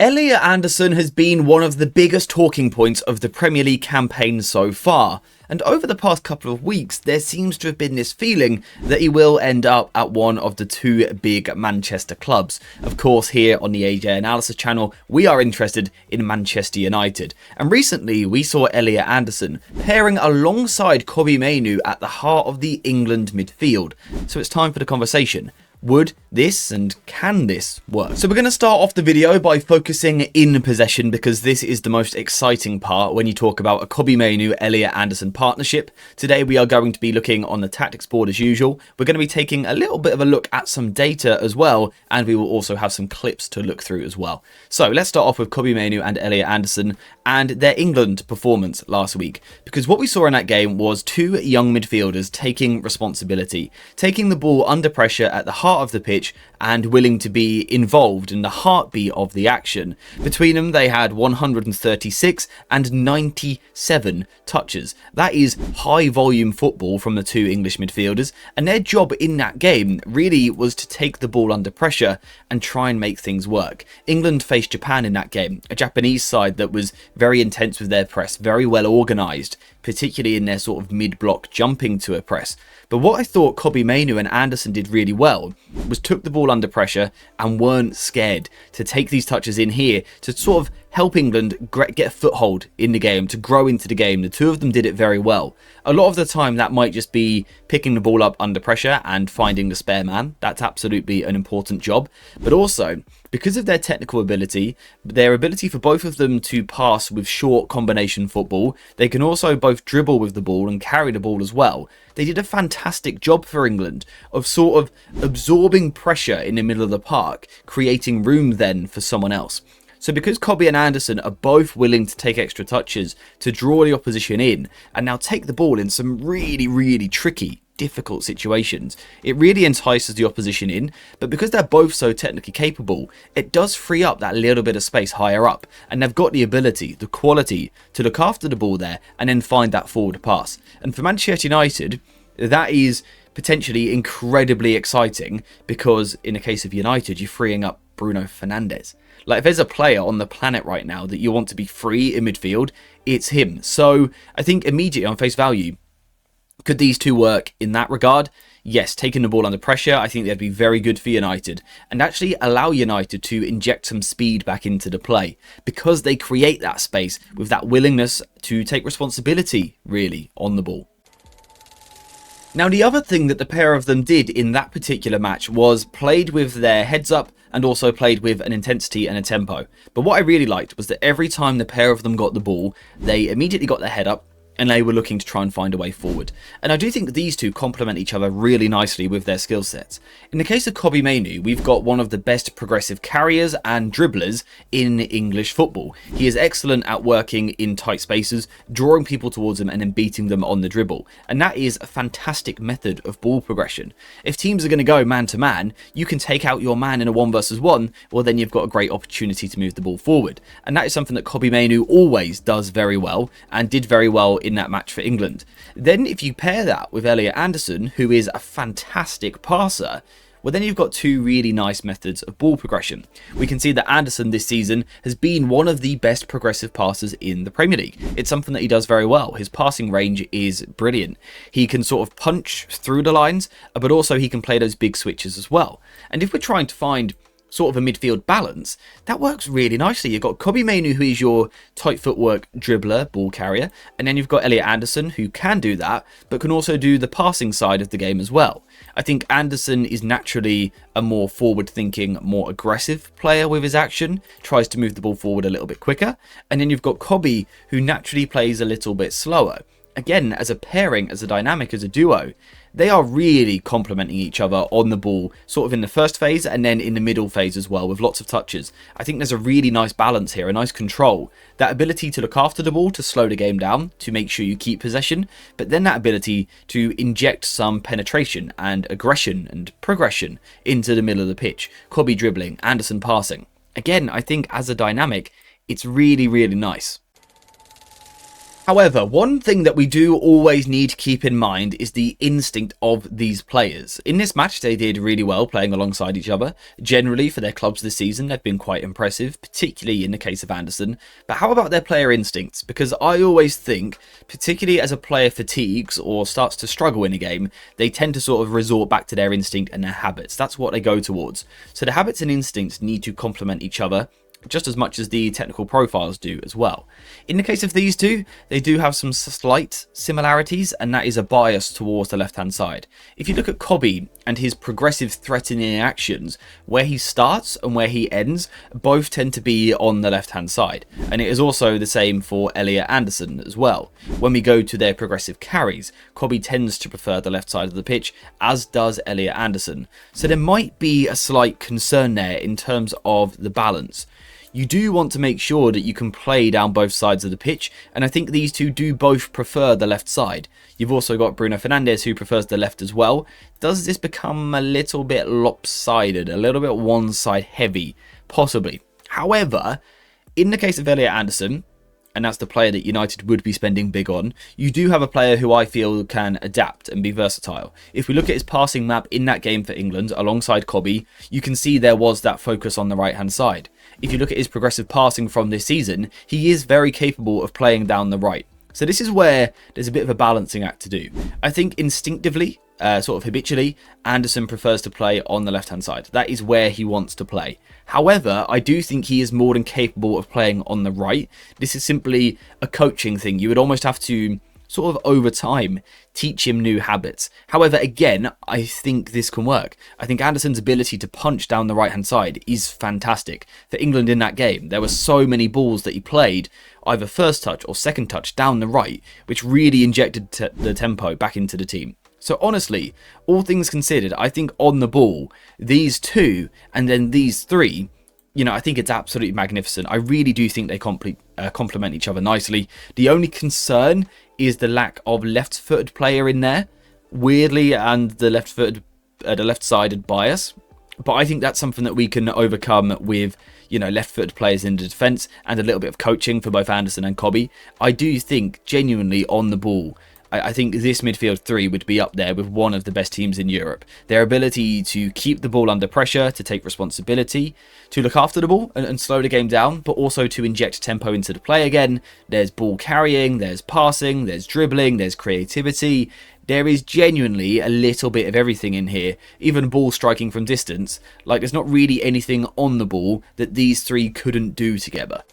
Elliot Anderson has been one of the biggest talking points of the Premier League campaign so far, and over the past couple of weeks there seems to have been this feeling that he will end up at one of the two big Manchester clubs. Of course, here on the AJ Analysis channel we are interested in Manchester United, and recently we saw Elliot Anderson pairing alongside Kobbie Mainoo at the heart of the England midfield. So it's time for the conversation. Would this and can this work? So we're going to start off the video by focusing in possession, because this is the most exciting part when you talk about a Kobbie Mainoo Elliot Anderson partnership. Today we are going to be looking on the tactics board as usual. We're going to be taking a little bit of a look at some data as well, and we will also have some clips to look through as well. So let's start off with Kobbie Mainoo and Elliot Anderson and their England performance last week, because what we saw in that game was two young midfielders taking responsibility, taking the ball under pressure at the heart of the pitch and willing to be involved in the heartbeat of the action. Between them they had 136 and 97 touches. That is high volume football from the two English midfielders, and their job in that game really was to take the ball under pressure and try and make things work. England faced Japan in that game, a Japanese side that was very intense with their press, very well organised, particularly in their sort of mid-block jumping to a press. But what I thought Kobbie Mainoo and Anderson did really well was took the ball under pressure and weren't scared to take these touches in here to sort of help England get a foothold in the game, to grow into the game. The two of them did it very well. A lot of the time that might just be picking the ball up under pressure and finding the spare man. That's absolutely an important job. But also, because of their technical ability, their ability for both of them to pass with short combination football, they can also both dribble with the ball and carry the ball as well. They did a fantastic job for England of sort of absorbing pressure in the middle of the park, creating room then for someone else. So because Kobbie and Anderson are both willing to take extra touches to draw the opposition in and now take the ball in some really tricky, difficult situations, it really entices the opposition in. But because they're both so technically capable, it does free up that little bit of space higher up, and they've got the ability, the quality to look after the ball there and then find that forward pass. And for Manchester United, that is potentially incredibly exciting, because in the case of United, you're freeing up Bruno Fernandes. Like, if there's a player on the planet right now that you want to be free in midfield, it's him. So I think immediately on face value, could these two work in that regard? Yes, taking the ball under pressure, I think that'd be very good for United, and actually allow United to inject some speed back into the play, because they create that space with that willingness to take responsibility, really, on the ball. Now, the other thing that the pair of them did in that particular match was played with their heads up and also played with an intensity and a tempo. But what I really liked was that every time the pair of them got the ball, they immediately got their head up and they were looking to try and find a way forward. And I do think that these two complement each other really nicely with their skill sets. In the case of Kobbie Mainoo, we've got one of the best progressive carriers and dribblers in English football. He is excellent at working in tight spaces, drawing people towards him and then beating them on the dribble. And that is a fantastic method of ball progression. If teams are going to go man to man, you can take out your man in a 1-versus-1, well then you've got a great opportunity to move the ball forward. And that is something that Kobbie Mainoo always does very well, and did very well in that match for England. Then if you pair that with Elliot Anderson, who is a fantastic passer, well then you've got two really nice methods of ball progression. We can see that Anderson this season has been one of the best progressive passers in the Premier League. It's something that he does very well. His passing range is brilliant. He can sort of punch through the lines, but also he can play those big switches as well. And if we're trying to find sort of a midfield balance, that works really nicely. You've got Kobbie Mainoo, who is your tight footwork dribbler, ball carrier, and then you've got Elliot Anderson, who can do that, but can also do the passing side of the game as well. I think Anderson is naturally a more forward-thinking, more aggressive player with his action, tries to move the ball forward a little bit quicker, and then you've got Kobbie, who naturally plays a little bit slower. Again, as a pairing, as a dynamic, as a duo, they are really complementing each other on the ball, sort of in the first phase and then in the middle phase as well, with lots of touches. I think there's a really nice balance here, a nice control. That ability to look after the ball, to slow the game down, to make sure you keep possession, but then that ability to inject some penetration and aggression and progression into the middle of the pitch. Kobbie dribbling, Anderson passing. Again, I think as a dynamic, it's really nice. However, one thing that we do always need to keep in mind is the instinct of these players. In this match, they did really well playing alongside each other. Generally, for their clubs this season, they've been quite impressive, particularly in the case of Anderson. But how about their player instincts? Because I always think, particularly as a player fatigues or starts to struggle in a game, they tend to sort of resort back to their instinct and their habits. That's what they go towards. So the habits and instincts need to complement each other, just as much as the technical profiles do as well. In the case of these two, they do have some slight similarities, and that is a bias towards the left-hand side. If you look at Kobbie and his progressive threatening actions, where he starts and where he ends, both tend to be on the left-hand side. And it is also the same for Elliot Anderson as well. When we go to their progressive carries, Kobbie tends to prefer the left side of the pitch, as does Elliot Anderson. So there might be a slight concern there in terms of the balance. You do want to make sure that you can play down both sides of the pitch, and I think these two do both prefer the left side. You've also got Bruno Fernandes, who prefers the left as well. Does this become a little bit lopsided, a little bit one side heavy? Possibly. However, in the case of Elliot Anderson, and that's the player that United would be spending big on, you do have a player who I feel can adapt and be versatile. If we look at his passing map in that game for England alongside Kobbie, you can see there was that focus on the right hand side. If you look at his progressive passing from this season, he is very capable of playing down the right. So this is where there's a bit of a balancing act to do. I think instinctively, sort of habitually, Anderson prefers to play on the left-hand side. That is where he wants to play. However, I do think he is more than capable of playing on the right. This is simply a coaching thing. You would almost have to sort of over time teach him new habits. However, again, I think this can work. I think Anderson's ability to punch down the right hand side is fantastic. For England in that game, there were so many balls that he played either first touch or second touch down the right, which really injected the tempo back into the team. So honestly, all things considered, I think on the ball, these two and then these three, you know, I think it's absolutely magnificent. I really do think they complement each other nicely. The only concern is the lack of left-footed player in there, weirdly, and the left-sided bias. But I think that's something that we can overcome with, you know, left-footed players in the defence and a little bit of coaching for both Anderson and Kobbie. I do think, genuinely, on the ball, I think this midfield three would be up there with one of the best teams in Europe. Their ability to keep the ball under pressure, to take responsibility, to look after the ball and slow the game down, but also to inject tempo into the play again. There's ball carrying, there's passing, there's dribbling, there's creativity. There is genuinely a little bit of everything in here, even ball striking from distance. Like, there's not really anything on the ball that these three couldn't do together.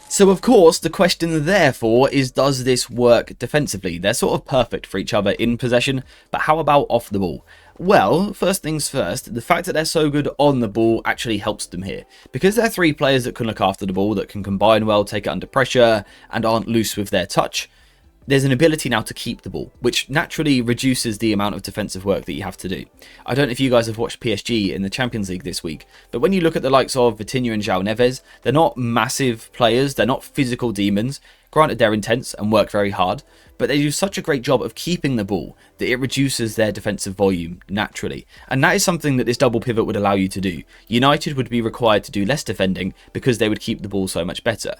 So of course, the question therefore is, does this work defensively? They're sort of perfect for each other in possession, but how about off the ball? Well, first things first, the fact that they're so good on the ball actually helps them here. Because they're three players that can look after the ball, that can combine well, take it under pressure, and aren't loose with their touch, there's an ability now to keep the ball, which naturally reduces the amount of defensive work that you have to do. I don't know if you guys have watched PSG in the Champions League this week, but when you look at the likes of Vitinha and João Neves, they're not massive players, they're not physical demons. Granted, they're intense and work very hard, but they do such a great job of keeping the ball that it reduces their defensive volume naturally. And that is something that this double pivot would allow you to do. United would be required to do less defending because they would keep the ball so much better.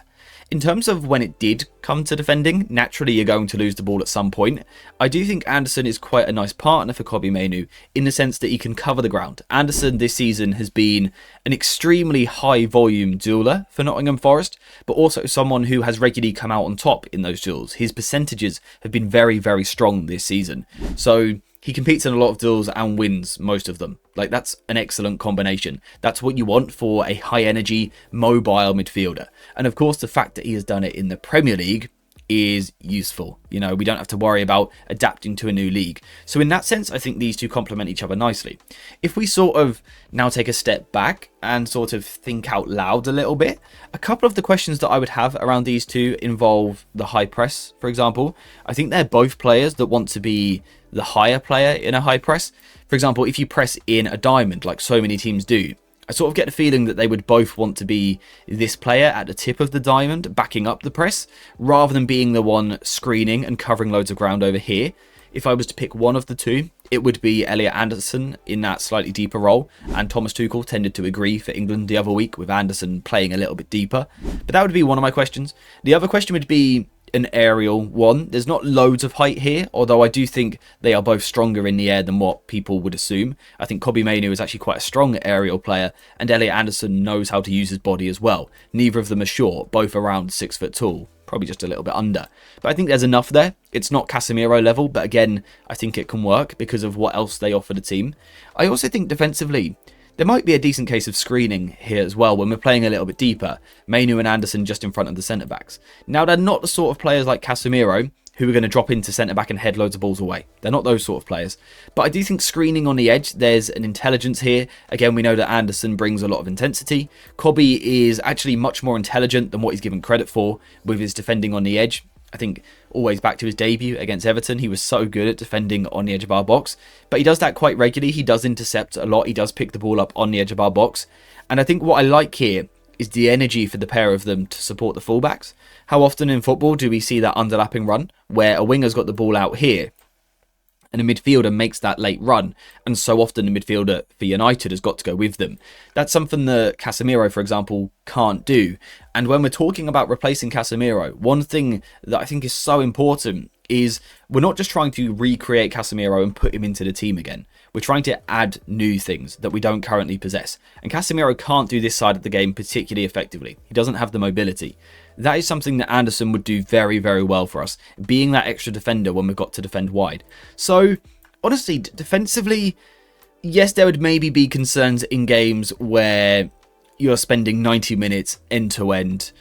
In terms of when it did come to defending, naturally you're going to lose the ball at some point. I do think Anderson is quite a nice partner for Kobbie Mainoo in the sense that he can cover the ground. Anderson this season has been an extremely high volume dueler for Nottingham Forest, but also someone who has regularly come out on top in those duels. His percentages have been very, very strong this season. So he competes in a lot of duels and wins most of them. Like, that's an excellent combination. That's what you want for a high energy, mobile midfielder. And of course, the fact that he has done it in the Premier League is useful. You know, we don't have to worry about adapting to a new league. So in that sense, I think these two complement each other nicely. If we sort of now take a step back and sort of think out loud a little bit, a couple of the questions that I would have around these two involve the high press, for example. I think they're both players that want to be the higher player in a high press. For example, if you press in a diamond, like so many teams do, I sort of get the feeling that they would both want to be this player at the tip of the diamond, backing up the press, rather than being the one screening and covering loads of ground over here. If I was to pick one of the two, it would be Elliot Anderson in that slightly deeper role, and Thomas Tuchel tended to agree for England the other week with Anderson playing a little bit deeper. But that would be one of my questions. The other question would be, an aerial one. There's not loads of height here, although I do think they are both stronger in the air than what people would assume. I think Kobbie Mainoo is actually quite a strong aerial player, and Elliot Anderson knows how to use his body as well. Neither of them are short, both around 6 foot tall, probably just a little bit under. But I think there's enough there. It's not Casemiro level, but again, I think it can work because of what else they offer the team. I also think defensively, there might be a decent case of screening here as well when we're playing a little bit deeper. Mainoo and Anderson just in front of the centre-backs. Now, they're not the sort of players like Casemiro who are going to drop into centre-back and head loads of balls away. They're not those sort of players. But I do think screening on the edge, there's an intelligence here. Again, we know that Anderson brings a lot of intensity. Kobbie is actually much more intelligent than what he's given credit for with his defending on the edge. I think always back to his debut against Everton, he was so good at defending on the edge of our box. But he does that quite regularly. He does intercept a lot. He does pick the ball up on the edge of our box. And I think what I like here is the energy for the pair of them to support the fullbacks. How often in football do we see that underlapping run where a winger's got the ball out here and a midfielder makes that late run, and so often the midfielder for United has got to go with them? That's something that Casemiro, for example, can't do. And when we're talking about replacing Casemiro, one thing that I think is so important is we're not just trying to recreate Casemiro and put him into the team again. We're trying to add new things that we don't currently possess. And Casemiro can't do this side of the game particularly effectively. He doesn't have the mobility. That is something that Anderson would do very, very well for us, being that extra defender when we've got to defend wide. So, honestly, defensively, yes, there would maybe be concerns in games where you're spending 90 minutes end-to-end.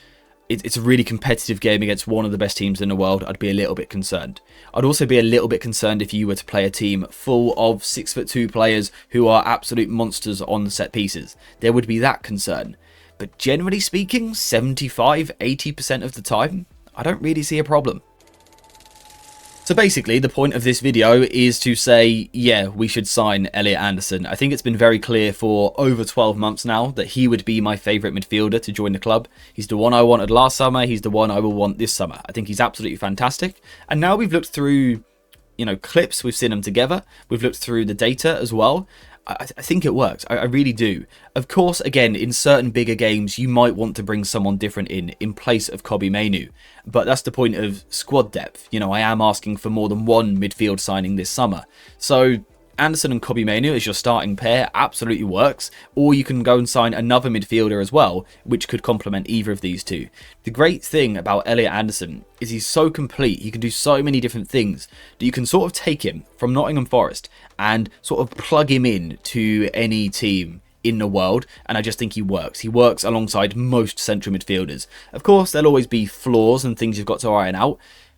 It's a really competitive game against one of the best teams in the world. I'd be a little bit concerned. I'd also be a little bit concerned if you were to play a team full of 6'2" players who are absolute monsters on the set pieces. There would be that concern. But generally speaking, 75-80% of the time, I don't really see a problem. So basically, the point of this video is to say, yeah, we should sign Elliot Anderson. I think it's been very clear for over 12 months now that he would be my favourite midfielder to join the club. He's the one I wanted last summer. He's the one I will want this summer. I think he's absolutely fantastic. And now we've looked through, clips. We've seen them together. We've looked through the data as well. I think it works. I really do. Of course, again, in certain bigger games, you might want to bring someone different in place of Kobbie Mainoo. But that's the point of squad depth. I am asking for more than one midfield signing this summer. So Anderson and Kobbie Mainoo as your starting pair absolutely works. Or you can go and sign another midfielder as well, which could complement either of these two. The great thing about Elliot Anderson is he's so complete. He can do so many different things that you can sort of take him from Nottingham Forest and sort of plug him in to any team in the world, and I just think he works. He works alongside most central midfielders. Of course, there'll always be flaws and things you've got to iron out,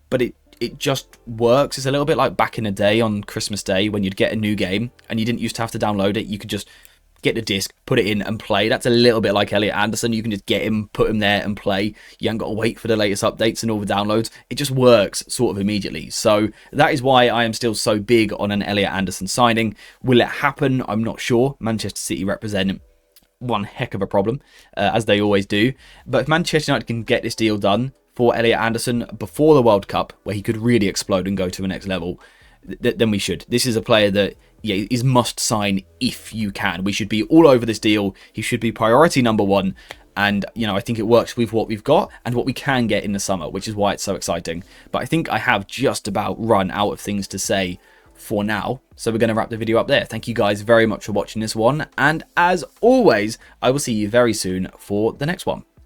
but it just works. It's a little bit like back in the day on Christmas Day when you'd get a new game and you didn't used to have to download it. You could just get the disc, put it in and play. That's a little bit like Elliot Anderson. You can just get him, put him there and play. You haven't got to wait for the latest updates and all the downloads. It just works sort of immediately. So that is why I am still so big on an Elliot Anderson signing. Will it happen? I'm not sure. Manchester City represent one heck of a problem, as they always do. But if Manchester United can get this deal done for Elliot Anderson before the World Cup, where he could really explode and go to the next level, then we should. This is a player that is must sign if you can. We should be all over this deal. He should be priority number one. And, I think it works with what we've got and what we can get in the summer, which is why it's so exciting. But I think I have just about run out of things to say for now. So we're going to wrap the video up there. Thank you guys very much for watching this one. And as always, I will see you very soon for the next one.